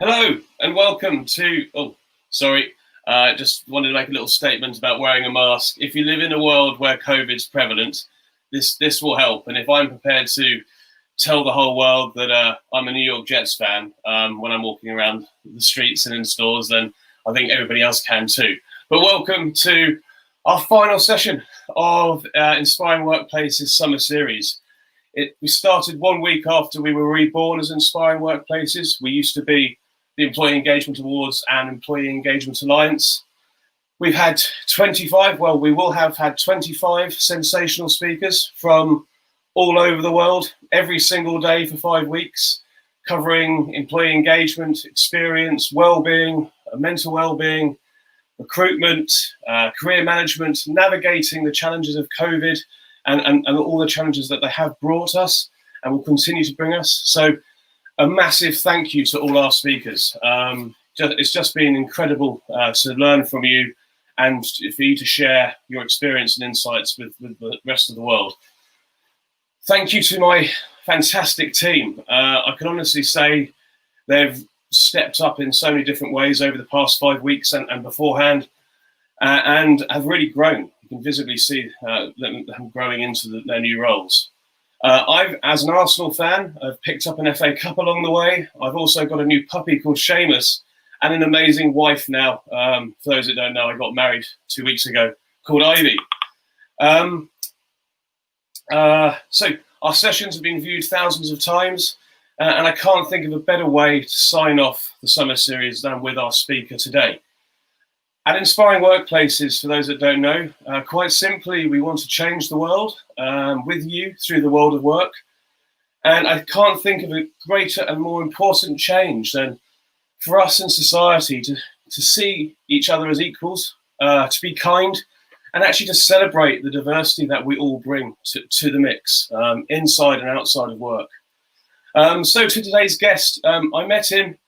Hello and welcome to. Oh, sorry. Just wanted to make a little statement about wearing a mask. If you live in a world where COVID's prevalent, this will help. And if I'm prepared to tell the whole world that I'm a New York Jets fan when I'm walking around the streets and in stores, then I think everybody else can too. But welcome to our final session of Inspiring Workplaces Summer Series. We started 1 week after we were reborn as Inspiring Workplaces. We used to be the Employee Engagement Awards and Employee Engagement Alliance. We've had 25, well, we will have had 25 sensational speakers from all over the world, every single day for 5 weeks, covering employee engagement, experience, well-being, mental well-being, recruitment, career management, navigating the challenges of COVID and all the challenges that they have brought us and will continue to bring us. So a massive thank you to all our speakers. It's just been incredible to learn from you and for you to share your experience and insights with the rest of the world. Thank you to my fantastic team. I can honestly say they've stepped up in so many different ways over the past 5 weeks and beforehand, and have really grown. You can visibly see them growing into their new roles. As an Arsenal fan, I've picked up an FA Cup along the way. I've also got a new puppy called Seamus and an amazing wife now. For those that don't know, I got married 2 weeks ago, called Ivy. So our sessions have been viewed thousands of times, and I can't think of a better way to sign off the summer series than with our speaker today. At Inspiring Workplaces, for those that don't know, quite simply, we want to change the world with you through the world of work. And I can't think of a greater and more important change than for us in society to see each other as equals, to be kind, and actually to celebrate the diversity that we all bring to the mix, inside and outside of work. So to today's guest, I met him,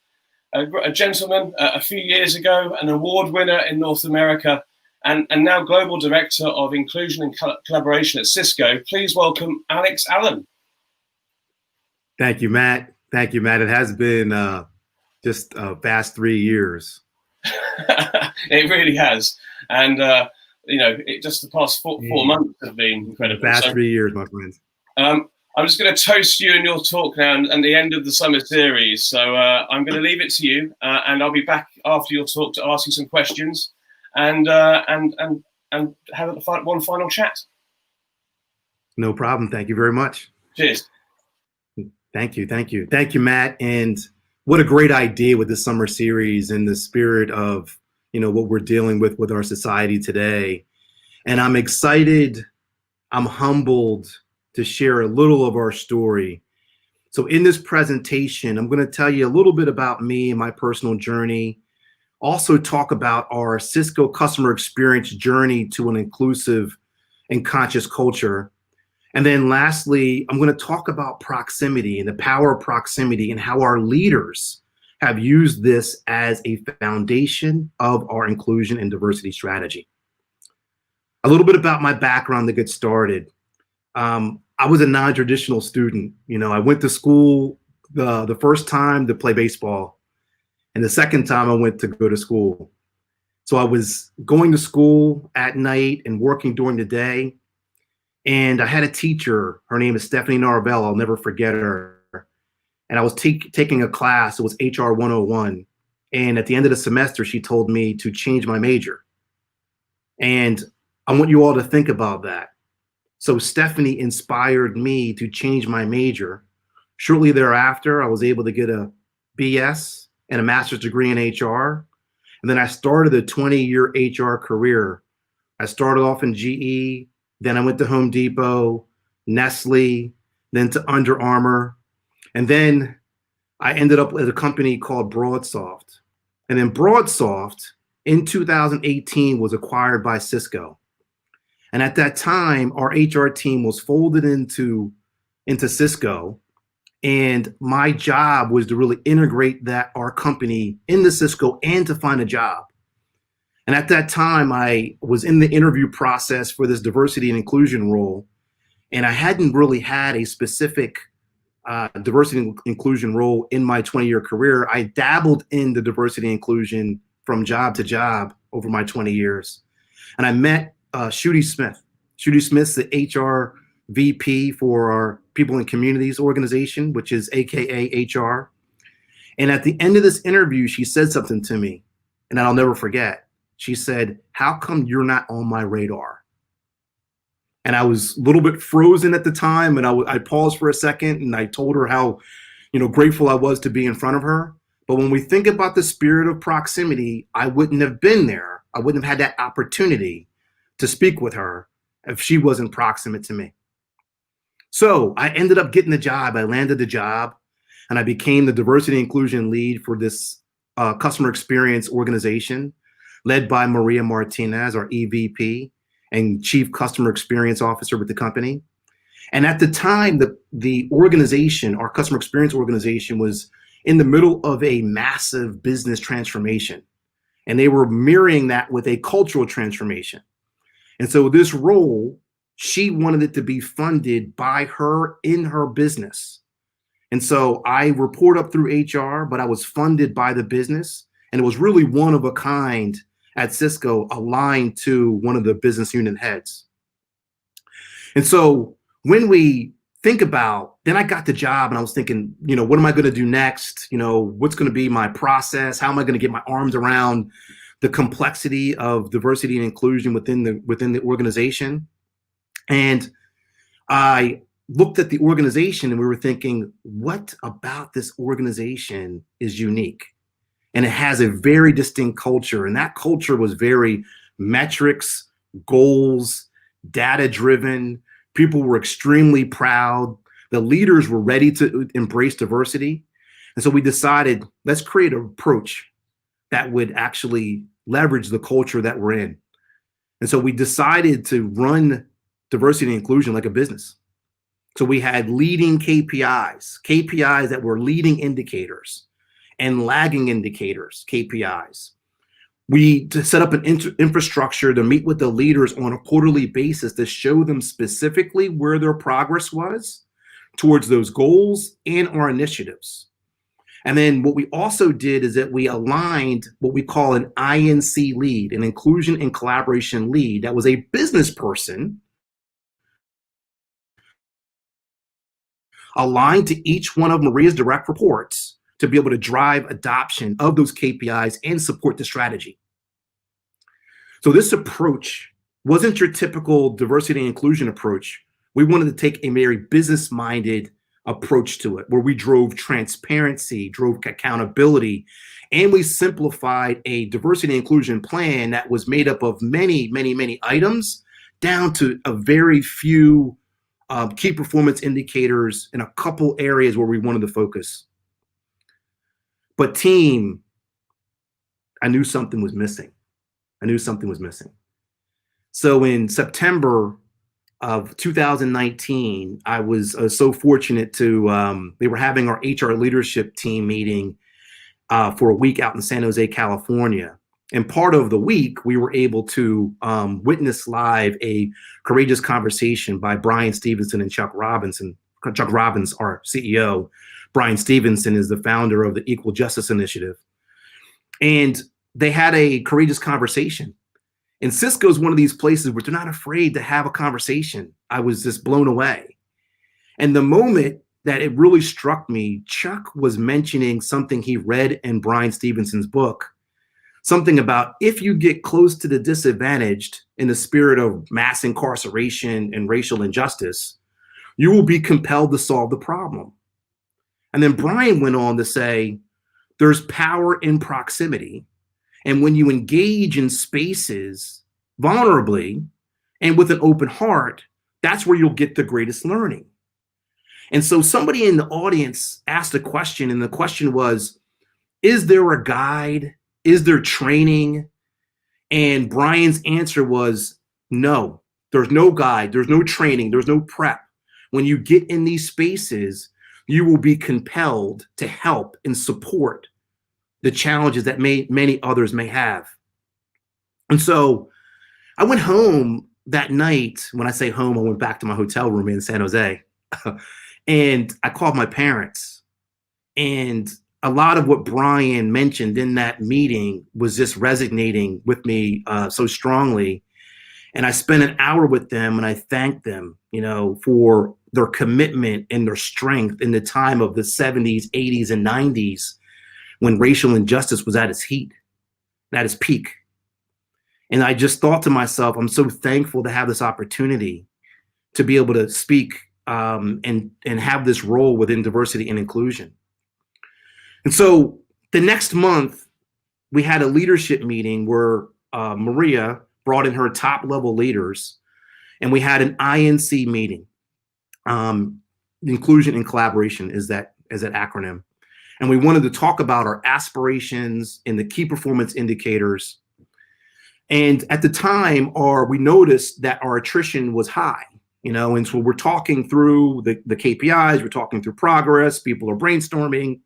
a gentleman a few years ago, an award winner in North America, and now Global Director of Inclusion and Collaboration at Cisco. Please welcome Alex Allen. Thank you, Matt. Thank you, Matt. It has been just a vast 3 years. It really has. And, just the past four months have been incredible. Vast 3 years, my friends. I'm just going to toast you in your talk now and the end of the summer series. So I'm going to leave it to you, and I'll be back after your talk to ask you some questions and have one final chat. No problem. Thank you very much. Cheers. Thank you, Matt. And what a great idea with this summer series in the spirit of what we're dealing with our society today. And I'm excited. I'm humbled to share a little of our story. So in this presentation, I'm going to tell you a little bit about me and my personal journey. Also talk about our Cisco customer experience journey to an inclusive and conscious culture. And then lastly, I'm going to talk about proximity and the power of proximity and how our leaders have used this as a foundation of our inclusion and diversity strategy. A little bit about my background to get started. I was a non-traditional student. I went to school the first time to play baseball, and the second time I went to go to school. So I was going to school at night and working during the day. And I had a teacher, her name is Stephanie Narvell, I'll never forget her. And I was taking a class, it was HR 101. And at the end of the semester, she told me to change my major. And I want you all to think about that. So Stephanie inspired me to change my major. Shortly thereafter, I was able to get a BS and a master's degree in HR. And then I started a 20-year HR career. I started off in GE, then I went to Home Depot, Nestle, then to Under Armour. And then I ended up at a company called BroadSoft. And then BroadSoft in 2018 was acquired by Cisco. And at that time, our HR team was folded into Cisco. And my job was to really integrate our company into Cisco and to find a job. And at that time, I was in the interview process for this diversity and inclusion role. And I hadn't really had a specific diversity and inclusion role in my 20-year career, I dabbled in the diversity and inclusion from job to job over my 20 years. And I met Shooty Smith. Shooty Smith's the HR VP for our People in Communities organization, which is AKA HR. And at the end of this interview, she said something to me, and I'll never forget. She said, "How come you're not on my radar?" And I was a little bit frozen at the time, and I paused for a second, and I told her how, grateful I was to be in front of her. But when we think about the spirit of proximity, I wouldn't have been there. I wouldn't have had that opportunity to speak with her if she wasn't proximate to me. So I ended up getting the job. I landed the job, and I became the diversity and inclusion lead for this customer experience organization led by Maria Martinez, our EVP and Chief Customer Experience Officer with the company. And at the time, the organization, our customer experience organization, was in the middle of a massive business transformation. And they were mirroring that with a cultural transformation. And so this role, she wanted it to be funded by her in her business. And so I report up through HR, but I was funded by the business. And it was really one of a kind at Cisco, aligned to one of the business unit heads. And so when we think about, then I got the job and I was thinking, what am I going to do next? What's going to be my process? How am I going to get my arms around the complexity of diversity and inclusion within the organization? And I looked at the organization and we were thinking, what about this organization is unique? And it has a very distinct culture. And that culture was very metrics, goals, data-driven. People were extremely proud. The leaders were ready to embrace diversity. And so we decided, let's create an approach that would actually leverage the culture that we're in. And so we decided to run diversity and inclusion like a business. So we had leading KPIs that were leading indicators and lagging indicators, KPIs. We set up an infrastructure to meet with the leaders on a quarterly basis to show them specifically where their progress was towards those goals and our initiatives. And then what we also did is that we aligned what we call an INC lead, an inclusion and collaboration lead, that was a business person aligned to each one of Maria's direct reports to be able to drive adoption of those KPIs and support the strategy. So this approach wasn't your typical diversity and inclusion approach. We wanted to take a very business-minded approach to it, where we drove transparency, drove accountability, and we simplified a diversity and inclusion plan that was made up of many, many, many items down to a very few key performance indicators in a couple areas where we wanted to focus. But team, I knew something was missing. So in September of 2019, I was so fortunate to, they were having our HR leadership team meeting for a week out in San Jose, California. And part of the week, we were able to witness live a courageous conversation by Brian Stevenson and Chuck Robbins. Chuck Robbins, our CEO. Brian Stevenson is the founder of the Equal Justice Initiative. And they had a courageous conversation. And Cisco is one of these places where they're not afraid to have a conversation. I was just blown away. And the moment that it really struck me, Chuck was mentioning something he read in Brian Stevenson's book, something about if you get close to the disadvantaged in the spirit of mass incarceration and racial injustice, you will be compelled to solve the problem. And then Brian went on to say, there's power in proximity. And when you engage in spaces vulnerably and with an open heart, that's where you'll get the greatest learning. And so somebody in the audience asked a question, and the question was, is there a guide? Is there training? And Brian's answer was, no, there's no guide, there's no training, there's no prep. When you get in these spaces, you will be compelled to help and support the challenges that many others may have. And so I went home that night. When I say home, I went back to my hotel room in San Jose. And I called my parents, and a lot of what Brian mentioned in that meeting was just resonating with me so strongly. And I spent an hour with them, and I thanked them, for their commitment and their strength in the time of the 70s, 80s, and 90s, when racial injustice was at its heat, at its peak. And I just thought to myself, I'm so thankful to have this opportunity to be able to speak and have this role within diversity and inclusion. And so the next month, we had a leadership meeting where Maria brought in her top level leaders, and we had an INC meeting. Inclusion and collaboration is that acronym. And we wanted to talk about our aspirations and the key performance indicators. And at the time, we noticed that our attrition was high, and so we're talking through the KPIs, we're talking through progress, people are brainstorming.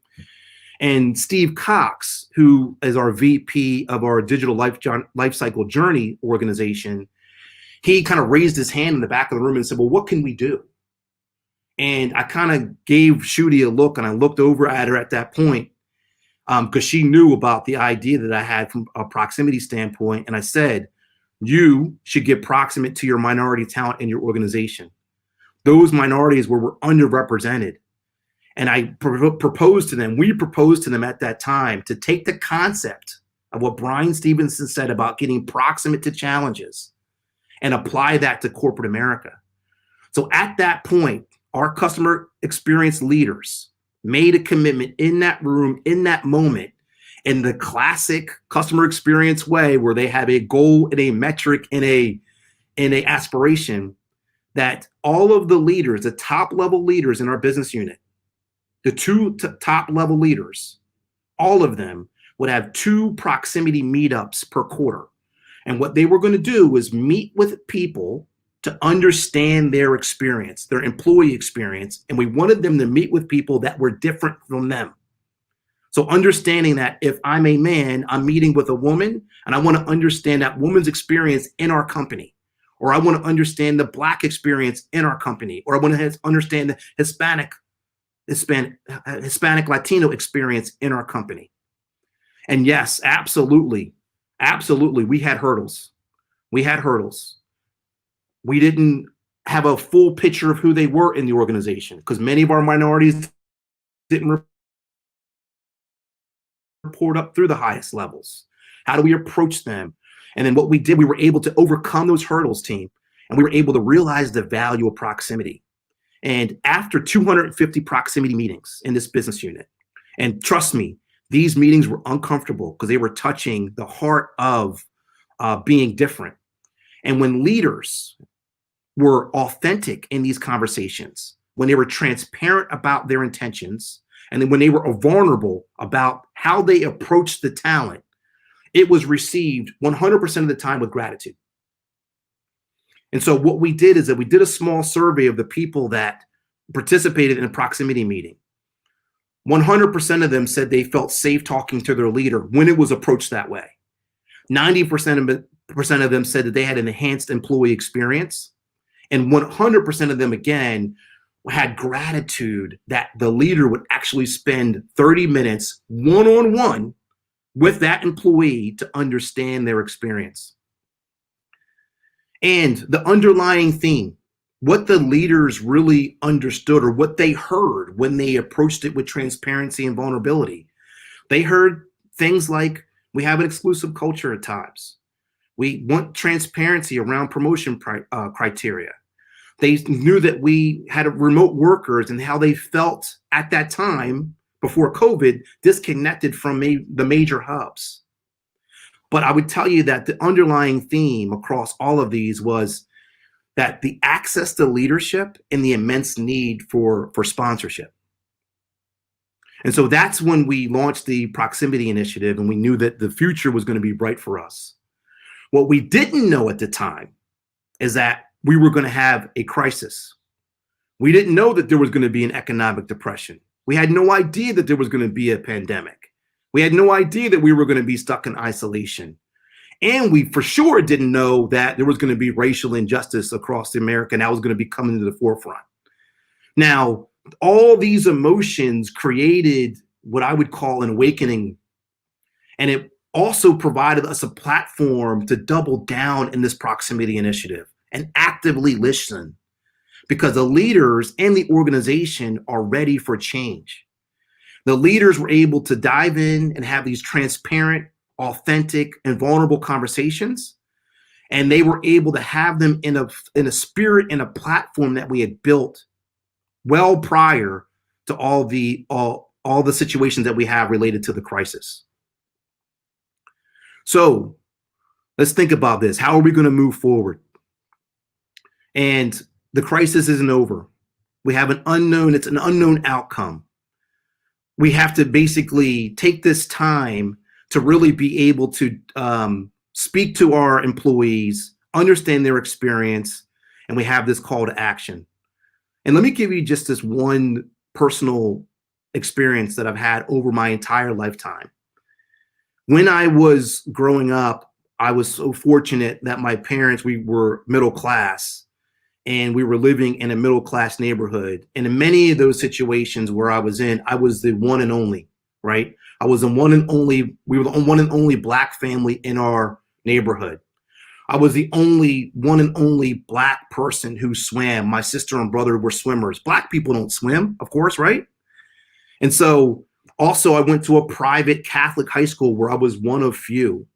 And Steve Cox, who is our VP of our digital lifecycle journey organization, he kind of raised his hand in the back of the room and said, well, what can we do? And I kind of gave Shudi a look, and I looked over at her at that point because she knew about the idea that I had from a proximity standpoint. And I said, you should get proximate to your minority talent in your organization. Those minorities were underrepresented. And I proposed to them, we proposed to them at that time to take the concept of what Brian Stevenson said about getting proximate to challenges and apply that to corporate America. So at that point, our customer experience leaders made a commitment in that room, in that moment, in the classic customer experience way, where they have a goal and a metric and a aspiration, that all of the leaders, the top level leaders in our business unit, the two top level leaders, all of them would have 2 proximity meetups per quarter. And what they were going to do was meet with people to understand their experience, their employee experience. And we wanted them to meet with people that were different from them. So understanding that if I'm a man, I'm meeting with a woman, and I want to understand that woman's experience in our company, or I want to understand the Black experience in our company, or I want to understand the Hispanic Latino experience in our company. And yes, absolutely, we had hurdles. We didn't have a full picture of who they were in the organization, because many of our minorities didn't report up through the highest levels. How do we approach them? And then what we did, we were able to overcome those hurdles, team, and we were able to realize the value of proximity. And after 250 proximity meetings in this business unit, and trust me, these meetings were uncomfortable because they were touching the heart of being different. And when leaders were authentic in these conversations, when they were transparent about their intentions, and then when they were vulnerable about how they approached the talent, it was received 100% of the time with gratitude. And so what we did is that we did a small survey of the people that participated in a proximity meeting. 100% of them said they felt safe talking to their leader when it was approached that way. 90% of them said that they had an enhanced employee experience. And 100% of them, again, had gratitude that the leader would actually spend 30 minutes one-on-one with that employee to understand their experience. And the underlying theme, what the leaders really understood, or what they heard when they approached it with transparency and vulnerability. They heard things like, we have an exclusive culture at times. We want transparency around promotion criteria. They knew that we had remote workers and how they felt at that time before COVID disconnected from the major hubs. But I would tell you that the underlying theme across all of these was that the access to leadership and the immense need for sponsorship. And so that's when we launched the Proximity Initiative, and we knew that the future was going to be bright for us. What we didn't know at the time is that we were going to have a crisis. We didn't know that there was going to be an economic depression. We had no idea that there was going to be a pandemic. We had no idea that we were going to be stuck in isolation. And we for sure didn't know that there was going to be racial injustice across America, and that was going to be coming to the forefront. Now, all these emotions created what I would call an awakening. And it also provided us a platform to double down in this proximity initiative and actively listen, because the leaders and the organization are ready for change. The leaders were able to dive in and have these transparent, authentic, and vulnerable conversations. And they were able to have them in a spirit and a platform that we had built well prior to all the situations that we have related to the crisis. So let's think about this. How are we going to move forward? And the crisis isn't over. We have it's an unknown outcome. We have to basically take this time to really be able to speak to our employees, understand their experience, and we have this call to action. And let me give you just this one personal experience that I've had over my entire lifetime. When I was growing up, I was so fortunate that my parents, we were middle class, and we were living in a middle class neighborhood. And in many of those situations where I was the one and only, right? I was the one and only, we were the one and only Black family in our neighborhood. I was the one and only Black person who swam. My sister and brother were swimmers. Black people don't swim, of course, right? And so also I went to a private Catholic high school where I was one of few.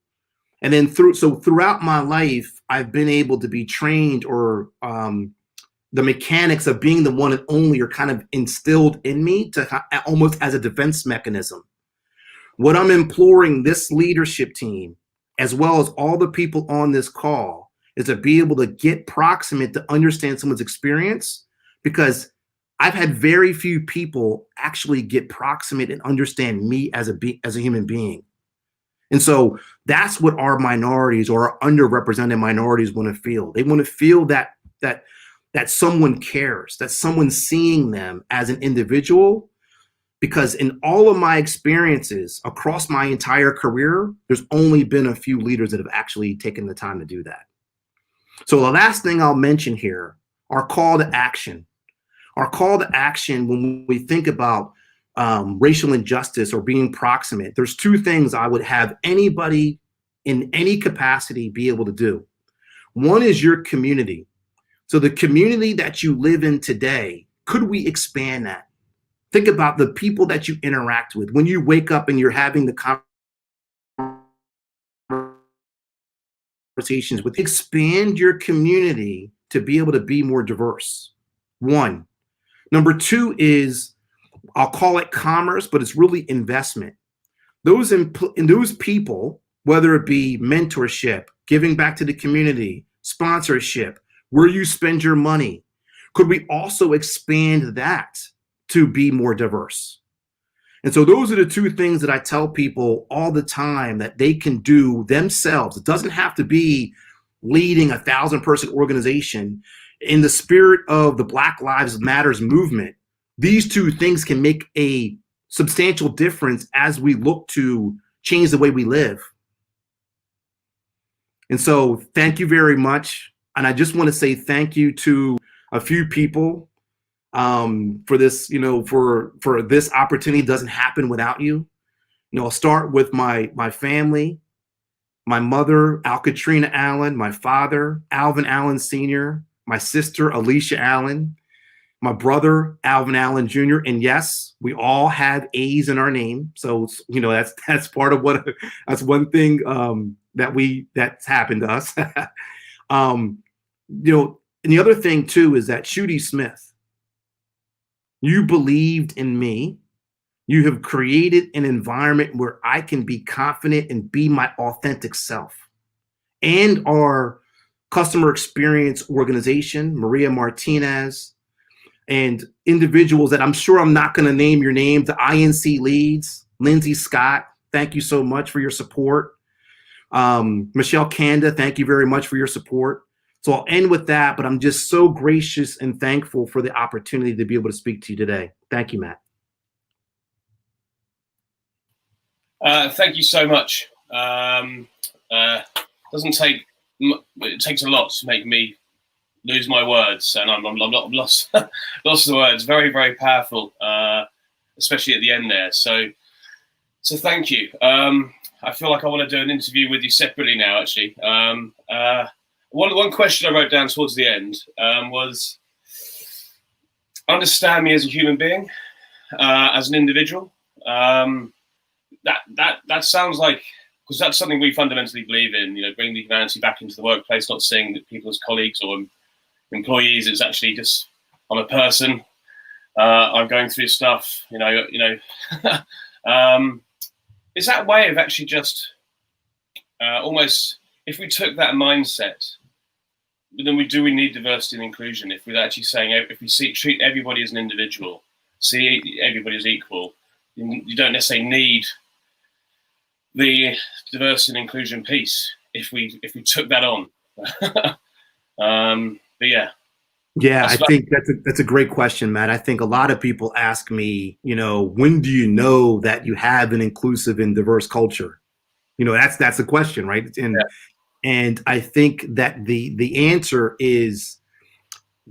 And then throughout my life, I've been able to be trained, or the mechanics of being the one and only are kind of instilled in me to almost as a defense mechanism. What I'm imploring this leadership team, as well as all the people on this call, is to be able to get proximate to understand someone's experience, because I've had very few people actually get proximate and understand me as a human being. And so that's what our minorities, or our underrepresented minorities, want to feel. They want to feel that someone cares, that someone's seeing them as an individual. Because in all of my experiences across my entire career, there's only been a few leaders that have actually taken the time to do that. So the last thing I'll mention here, our call to action. Our call to action, when we think about racial injustice or being proximate, there's two things I would have anybody in any capacity be able to do. One is your community. So the community that you live in today, could we expand that? Think about the people that you interact with. When you wake up and you're having the conversations with, expand your community to be able to be more diverse. One. Number two is, I'll call it commerce, but it's really investment. Those people, whether it be mentorship, giving back to the community, sponsorship, where you spend your money, could we also expand that to be more diverse? And so those are the two things that I tell people all the time that they can do themselves. It doesn't have to be leading 1,000-person organization. In the spirit of the Black Lives Matters movement, these two things can make a substantial difference as we look to change the way we live. And so thank you very much. And I just want to say thank you to a few people for this, for this opportunity. It doesn't happen without you. I'll start with my family, my mother, Al-Katrina Allen, my father, Alvin Allen Sr., my sister, Alicia Allen, my brother, Alvin Allen Jr. And yes, we all have A's in our name. So, that's part of that's one thing that's happened to us. And the other thing too is that Shudi Smith, you believed in me. You have created an environment where I can be confident and be my authentic self. And our customer experience organization, Maria Martinez, and individuals that I'm sure I'm not going to name your name, the INC leads, Lindsay Scott, thank you so much for your support. Michelle Kanda, thank you very much for your support. So I'll end with that, but I'm just so gracious and thankful for the opportunity to be able to speak to you today. Thank you, Matt. Thank you so much. It takes a lot to make me lose my words, and I'm not lost lost the words. Very, very powerful, especially at the end there. So thank you. I feel like I want to do an interview with you separately now. Actually, one question I wrote down towards the end was, understand me as a human being, as an individual. That sounds like, because that's something we fundamentally believe in, bringing the humanity back into the workplace, not seeing that people as colleagues or employees. It's actually just, I'm a person, I'm going through stuff, is that a way of actually just almost, if we took that mindset, then we need diversity and inclusion. If we're actually saying, if we treat everybody as an individual, see everybody as equal, you don't necessarily need the diversity and inclusion piece if we took that on. But yeah. Yeah, I think that's a great question, Matt. I think a lot of people ask me, when do you know that you have an inclusive and diverse culture? That's the question, right? And I think that the answer is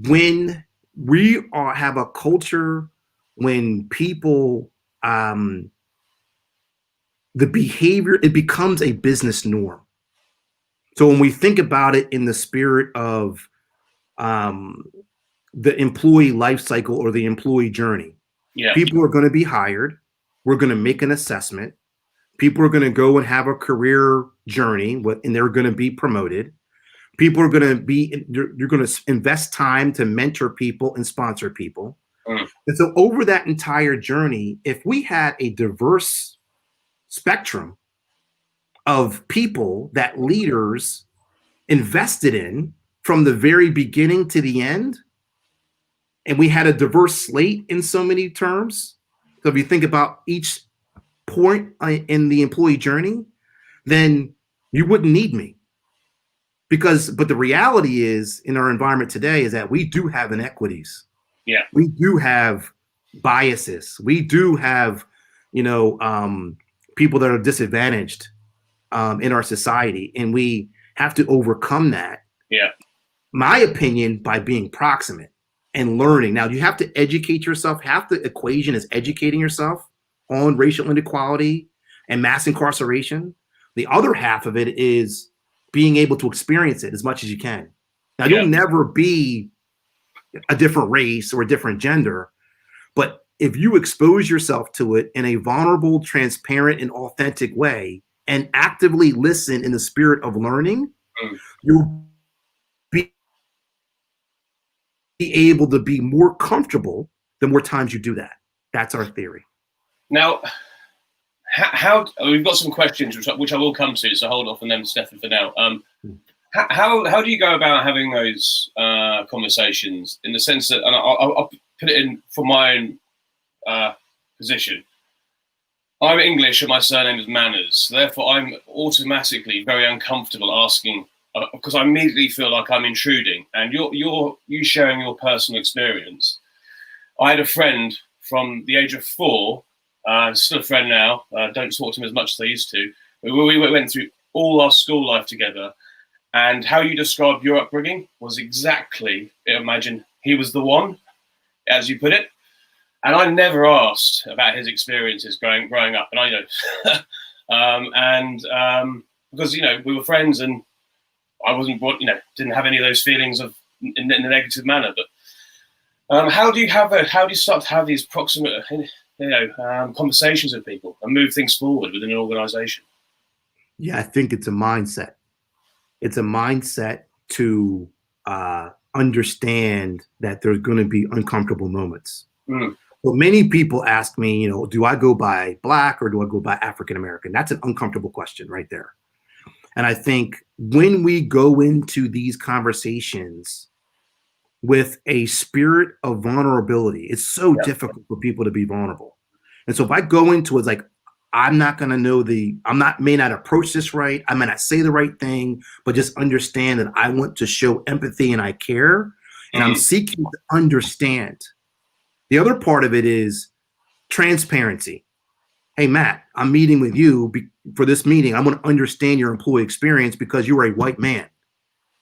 when we have a culture, when people, the behavior, it becomes a business norm. So when we think about it in the spirit of the employee life cycle or the employee journey, people are going to be hired. We're going to make an assessment. People are going to go and have a career journey, and they're going to be promoted. People are going to be, you're going to invest time to mentor people and sponsor people. And so over that entire journey, if we had a diverse spectrum of people that leaders invested in from the very beginning to the end, and we had a diverse slate in so many terms, so if you think about each point in the employee journey, then you wouldn't need me. But the reality is, in our environment today, is that we do have inequities. Yeah. We do have biases. We do have, people that are disadvantaged in our society, and we have to overcome that. Yeah. My opinion, by being proximate and learning. Now, you have to educate yourself. Half the equation is educating yourself on racial inequality and mass incarceration. The other half of it is being able to experience it as much as you can. Now, you'll never be a different race or a different gender, but if you expose yourself to it in a vulnerable, transparent, and authentic way, and actively listen in the spirit of learning, you'll be able to be more comfortable the more times you do that. That's our theory. Now, how we've got some questions which I will come to, so hold off on them, Stefan, for now. How do you go about having those conversations, in the sense that, and I'll put it in from my own position. I'm English and my surname is Manners, therefore I'm automatically very uncomfortable asking, because I immediately feel like I'm intruding. And you sharing your personal experience. I had a friend from the age of 4. Still a friend now. Don't talk to him as much as I used to. We went through all our school life together, and how you described your upbringing was exactly, imagine he was the one, as you put it. And I never asked about his experiences growing up, and I know, because we were friends, and I wasn't, didn't have any of those feelings in a negative manner. But how do you start to have these proximate, conversations with people and move things forward within an organization? Yeah, I think it's a mindset. It's a mindset to understand that there's going to be uncomfortable moments. So many people ask me, do I go by Black or do I go by African American? That's an uncomfortable question right there. And I think when we go into these conversations with a spirit of vulnerability, it's so difficult for people to be vulnerable. And so if I go into it like, I'm not going to may not approach this right, I may not say the right thing, but just understand that I want to show empathy and I care, and I'm seeking to understand. The other part of it is transparency. Hey, Matt, I'm meeting with you for this meeting. I want to understand your employee experience because you are a white man.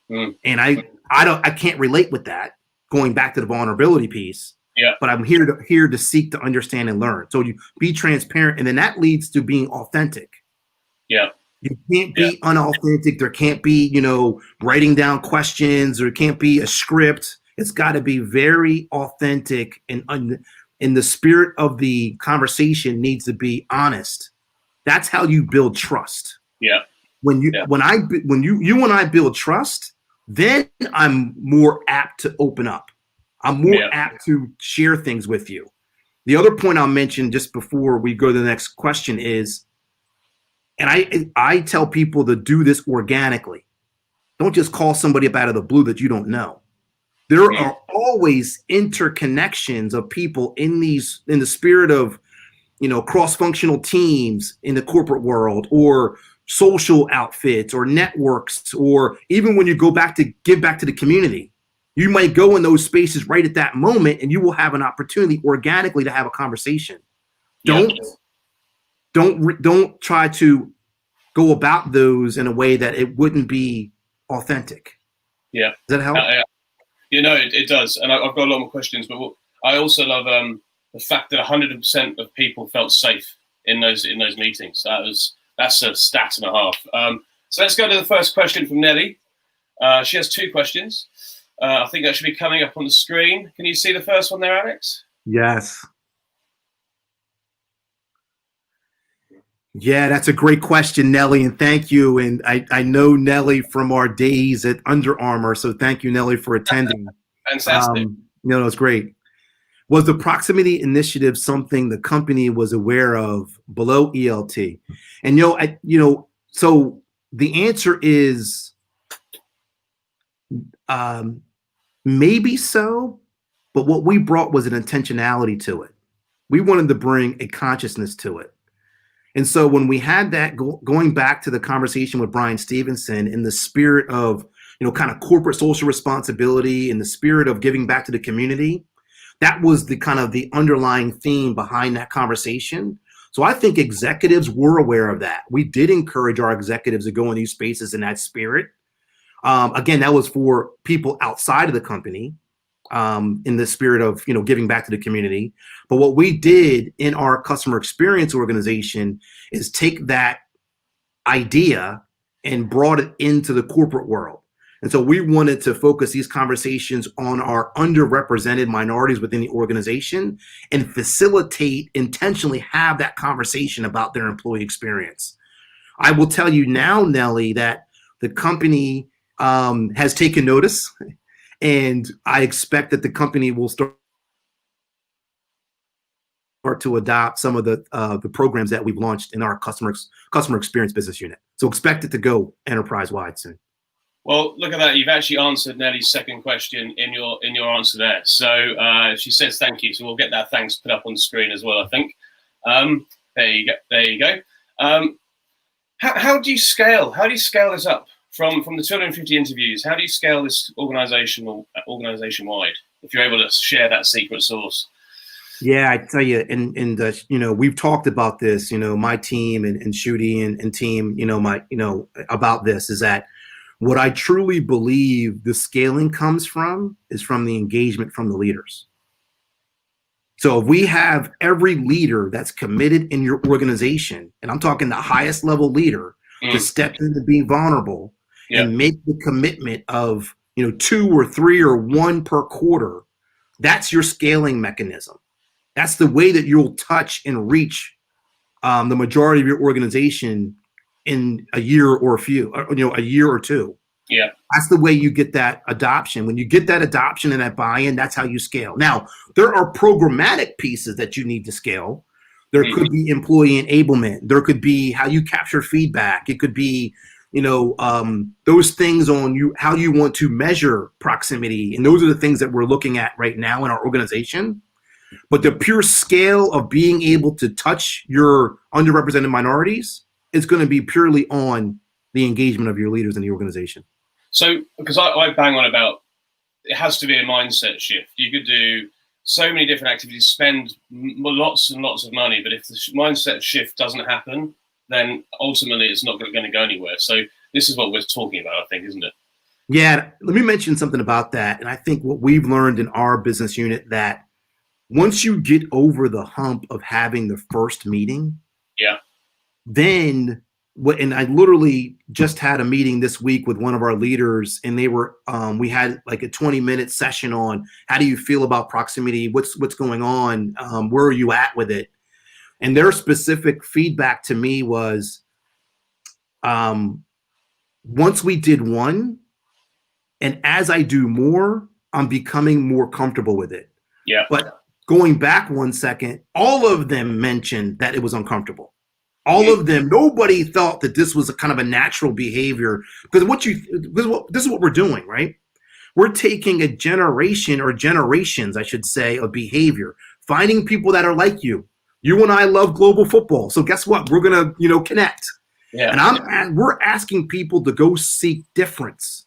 And I I can't relate with that. Going back to the vulnerability piece, Yeah. But I'm here to seek to understand and learn. So you be transparent, and then that leads to being authentic. Yeah. You can't be unauthentic. There can't be, writing down questions, or it can't be a script. It's got to be very authentic, and in the spirit of the conversation needs to be honest. That's how you build trust. Yeah. When you and I build trust, then I'm more apt to open up. I'm more apt to share things with you. The other point I'll mention just before we go to the next question is, and I tell people to do this organically. Don't just call somebody up out of the blue that you don't know. There are always interconnections of people in the spirit of, cross-functional teams in the corporate world, or social outfits, or networks, or even when you give back to the community. You might go in those spaces right at that moment, and you will have an opportunity organically to have a conversation. Don't try to go about those in a way that it wouldn't be authentic. Yeah. Does that help? It does. And I've got a lot more questions, but I also love the fact that 100% of people felt safe in those meetings. That's a stat and a half. So let's go to the first question from Nelly. She has two questions. I think that should be coming up on the screen. Can you see the first one there, Alex? Yes. Yeah, that's a great question, Nelly, and thank you. And I know Nelly from our days at Under Armour, so thank you, Nelly, for attending. Fantastic. It's great. Was the proximity initiative something the company was aware of below ELT? And so the answer is maybe so, but what we brought was an intentionality to it. We wanted to bring a consciousness to it. And so when we had that, going back to the conversation with Bryan Stevenson, in the spirit of, kind of corporate social responsibility, in the spirit of giving back to the community, that was the kind of the underlying theme behind that conversation. So I think executives were aware of that. We did encourage our executives to go in these spaces in that spirit. Again, that was for people outside of the company, in the spirit of, giving back to the community. But what we did in our customer experience organization is take that idea and brought it into the corporate world. And so we wanted to focus these conversations on our underrepresented minorities within the organization and facilitate, intentionally have that conversation about their employee experience. I will tell you now, Nelly, that the company has taken notice, and I expect that the company will start to adopt some of the programs that we've launched in our customer experience business unit. So expect it to go enterprise-wide soon. Well, look at that. You've actually answered Nelly's second question in your answer there. So she says thank you. So we'll get that thanks put up on the screen as well, I think. There you go. How do you scale? How do you scale this up from the 250 interviews? How do you scale this organization-wide, if you're able to share that secret sauce? Yeah, I tell you, and we've talked about this, my team and Shooty and team, about this, is that what I truly believe the scaling comes from is from the engagement from the leaders. So if we have every leader that's committed in your organization, and I'm talking the highest level leader, to step into being vulnerable and make the commitment of, 2 or 3 or 1 per quarter, that's your scaling mechanism. That's the way that you'll touch and reach the majority of your organization in a year or a year or two. Yeah. That's the way you get that adoption. When you get that adoption and that buy-in, that's how you scale. Now, there are programmatic pieces that you need to scale. There could be employee enablement. There could be how you capture feedback. It could be, those things on you, how you want to measure proximity. And those are the things that we're looking at right now in our organization. But the pure scale of being able to touch your underrepresented minorities is going to be purely on the engagement of your leaders in the organization. So, because I bang on about, it has to be a mindset shift. You could do so many different activities, spend lots and lots of money, but if the mindset shift doesn't happen, then ultimately it's not going to go anywhere. So this is what we're talking about, I think, isn't it? Yeah, let me mention something about that. And I think what we've learned in our business unit that once you get over the hump of having the first meeting, Yeah. then what, and I literally just had a meeting this week with one of our leaders, and they were we had like a 20-minute session on how do you feel about proximity, what's going on, where are you at with it. And their specific feedback to me was once we did one, and as I do more, I'm becoming more comfortable with it. Yeah. But going back 1 second, all of them mentioned that it was uncomfortable. All of them, nobody thought that this was a kind of a natural behavior, because this is what we're doing, right? We're taking a generation, or generations, I should say, of behavior, finding people that are like you. You and I love global football, so guess what? We're gonna, connect. Yeah. And we're asking people to go seek difference,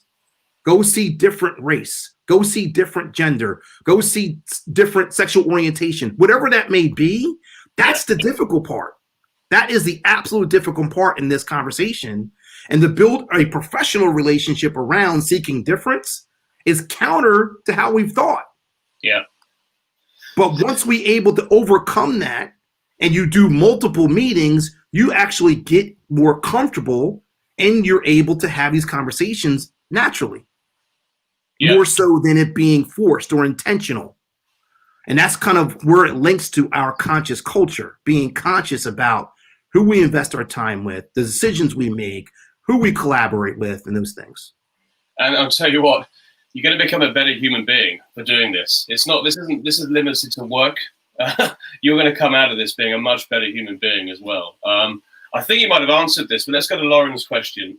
go see different race, go see different gender, go see different sexual orientation, whatever that may be. That's the difficult part. That is the absolute difficult part in this conversation. And to build a professional relationship around seeking difference is counter to how we've thought. Yeah. But once we able to overcome that, and you do multiple meetings, you actually get more comfortable and you're able to have these conversations naturally. Yeah. More so than it being forced or intentional. And that's kind of where it links to our conscious culture, being conscious about who we invest our time with, the decisions we make, who we collaborate with, and those things. And I'll tell you what, you're going to become a better human being for doing this. This is limited to work. You're going to come out of this being a much better human being as well. I think you might have answered this, but let's go to Lauren's question.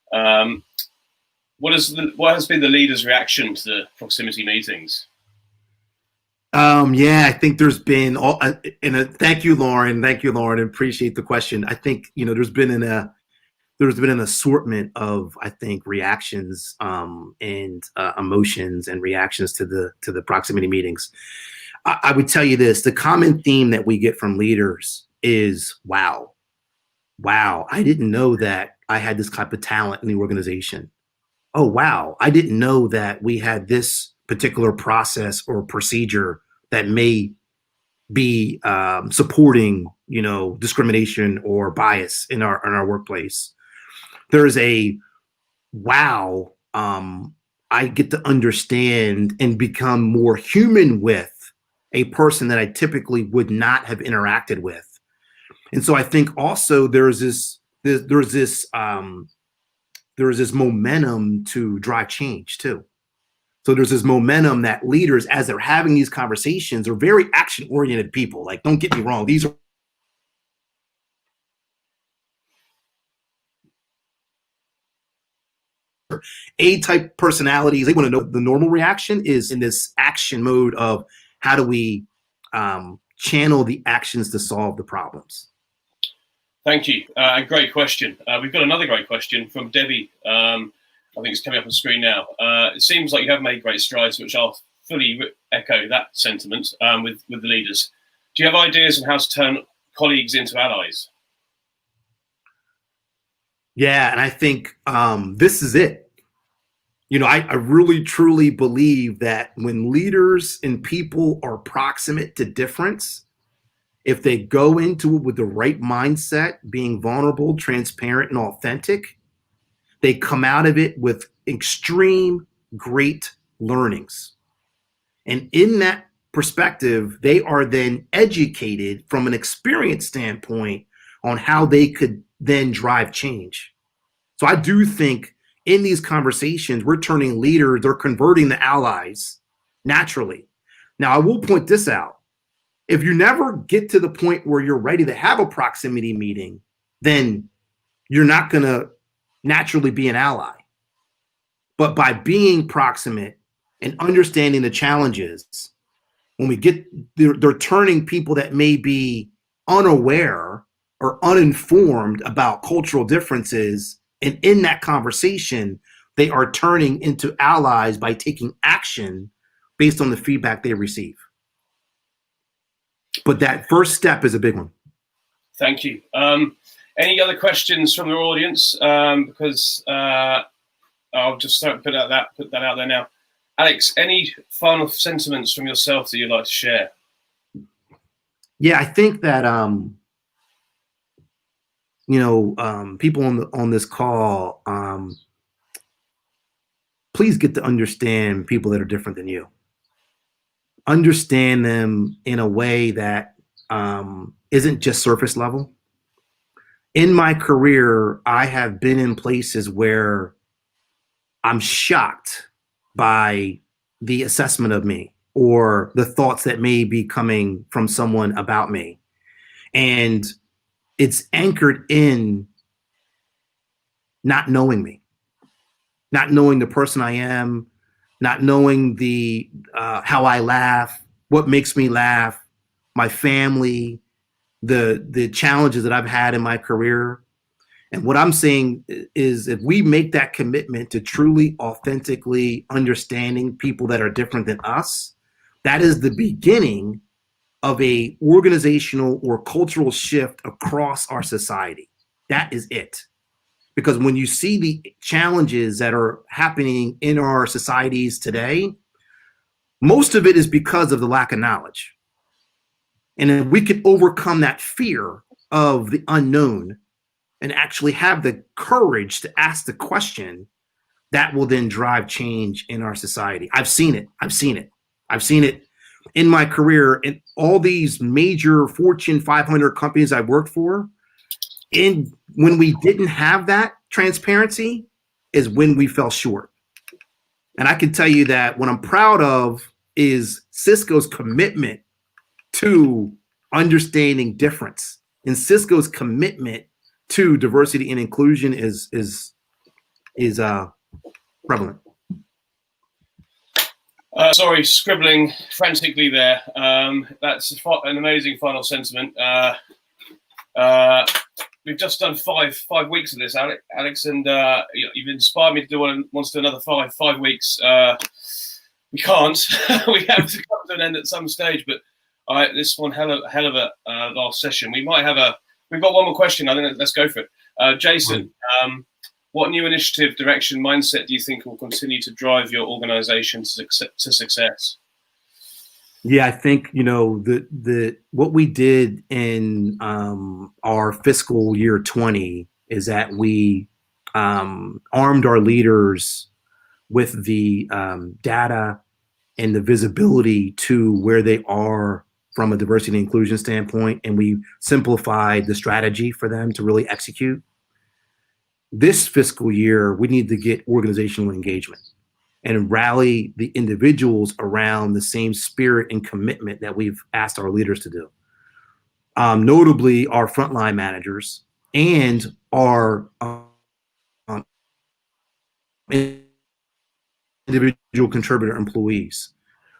What has been the leader's reaction to the proximity meetings? Yeah, I think there's been thank you, Lauren. Thank you, Lauren. I appreciate the question. I think, there's been an assortment of, I think, reactions and emotions and reactions to the proximity meetings. I would tell you this: the common theme that we get from leaders is, wow, I didn't know that I had this type of talent in the organization. Oh, wow, I didn't know that we had this particular process or procedure that may be supporting, discrimination or bias in our workplace. There's a wow, I get to understand and become more human with a person that I typically would not have interacted with. And so I think also there's this momentum to drive change too. So there's this momentum that leaders, as they're having these conversations, are very action-oriented people. Like, don't get me wrong, these are A-type personalities. They want to know the normal reaction is in this action mode of how do we channel the actions to solve the problems. Thank you. Great question. We've got another great question from Debbie. I think it's coming up on the screen now. It seems like you have made great strides, which I'll fully echo that sentiment with the leaders. Do you have ideas on how to turn colleagues into allies? Yeah, and I think this is it. I really, truly believe that when leaders and people are proximate to difference, if they go into it with the right mindset, being vulnerable, transparent, and authentic, they come out of it with extreme great learnings. And in that perspective, they are then educated from an experience standpoint on how they could then drive change. So I do think in these conversations, we're turning leaders, they're converting the allies naturally. Now, I will point this out. If you never get to the point where you're ready to have a proximity meeting, then you're not going to naturally be an ally. But by being proximate and understanding the challenges, when we get, they're turning people that may be unaware or uninformed about cultural differences. And in that conversation, they are turning into allies by taking action based on the feedback they receive. But that first step is a big one. Thank you. Any other questions from the audience? Because I'll just put that out there now. Alex, any final sentiments from yourself that you'd like to share? Yeah, I think that people on this call, please get to understand people that are different than you. Understand them in a way that isn't just surface level. In my career, I have been in places where I'm shocked by the assessment of me or the thoughts that may be coming from someone about me. And it's anchored in not knowing me, not knowing the person I am, not knowing the how I laugh, what makes me laugh, my family, the challenges that I've had in my career. And what I'm saying is if we make that commitment to truly, authentically understanding people that are different than us, that is the beginning of a organizational or cultural shift across our society. That is it. Because when you see the challenges that are happening in our societies today, most of it is because of the lack of knowledge. And if we could overcome that fear of the unknown and actually have the courage to ask the question, that will then drive change in our society. I've seen it in my career in all these major Fortune 500 companies I worked for. And when we didn't have that transparency is when we fell short. And I can tell you that what I'm proud of is Cisco's commitment to understanding difference, and Cisco's commitment to diversity and inclusion is prevalent. Sorry, scribbling frantically there. That's an amazing final sentiment. We've just done five weeks of this, Alex, and you've inspired me to do another five weeks. We can't. We have to come to an end at some stage, but this one hell of a last session. We've got one more question. I think let's go for it. Jason, what new initiative, direction, mindset do you think will continue to drive your organization to success? Yeah, I think, what we did in our fiscal year 20 is that we armed our leaders with the data and the visibility to where they are from a diversity and inclusion standpoint, and we simplified the strategy for them to really execute. This fiscal year, we need to get organizational engagement and rally the individuals around the same spirit and commitment that we've asked our leaders to do. Notably, our frontline managers and our individual contributor employees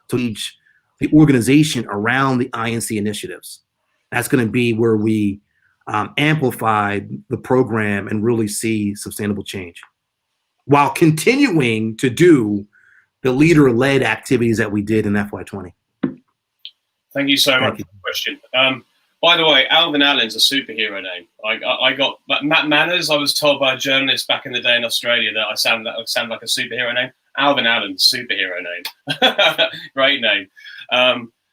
to each the organization around the INC initiatives. That's going to be where we amplify the program and really see sustainable change, while continuing to do the leader-led activities that we did in FY20. Thank you so much for the question. By the way, Alvin Allen's a superhero name. I got Matt Manners. I was told by a journalist back in the day in Australia that I sound like a superhero name. Alvin Allen, superhero name. Great name.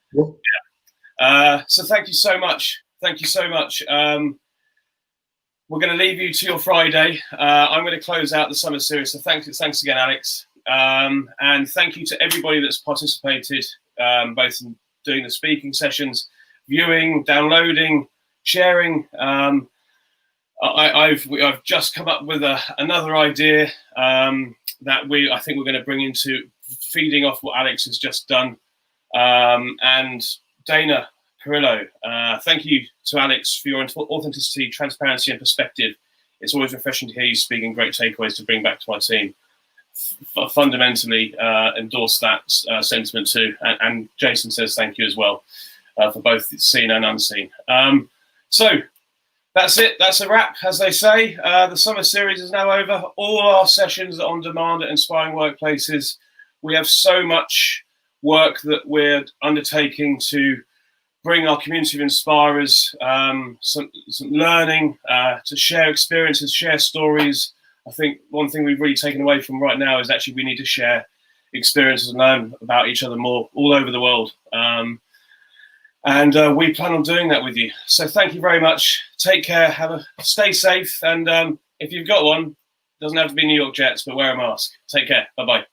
So thank you so much. Thank you so much. We're going to leave you to your Friday. I'm going to close out the summer series. So thanks again, Alex. And thank you to everybody that's participated, both in doing the speaking sessions, viewing, downloading, sharing. I've just come up with another idea that I think we're going to bring into feeding off what Alex has just done. And Dana Carrillo, thank you to Alex for your authenticity, transparency, and perspective. It's always refreshing to hear you speaking great takeaways to bring back to my team. Fundamentally endorse that sentiment too. And Jason says thank you as well for both seen and unseen. So that's it. That's a wrap, as they say. The summer series is now over. All our sessions are on demand at Inspiring Workplaces. We have so much work that we're undertaking to bring our community of inspirers some learning, to share experiences, share stories. I think one thing we've really taken away from right now is actually we need to share experiences and learn about each other more all over the world. And we plan on doing that with you. So thank you very much. Take care. Stay safe. And if you've got one, it doesn't have to be New York Jets, but wear a mask. Take care. Bye-bye.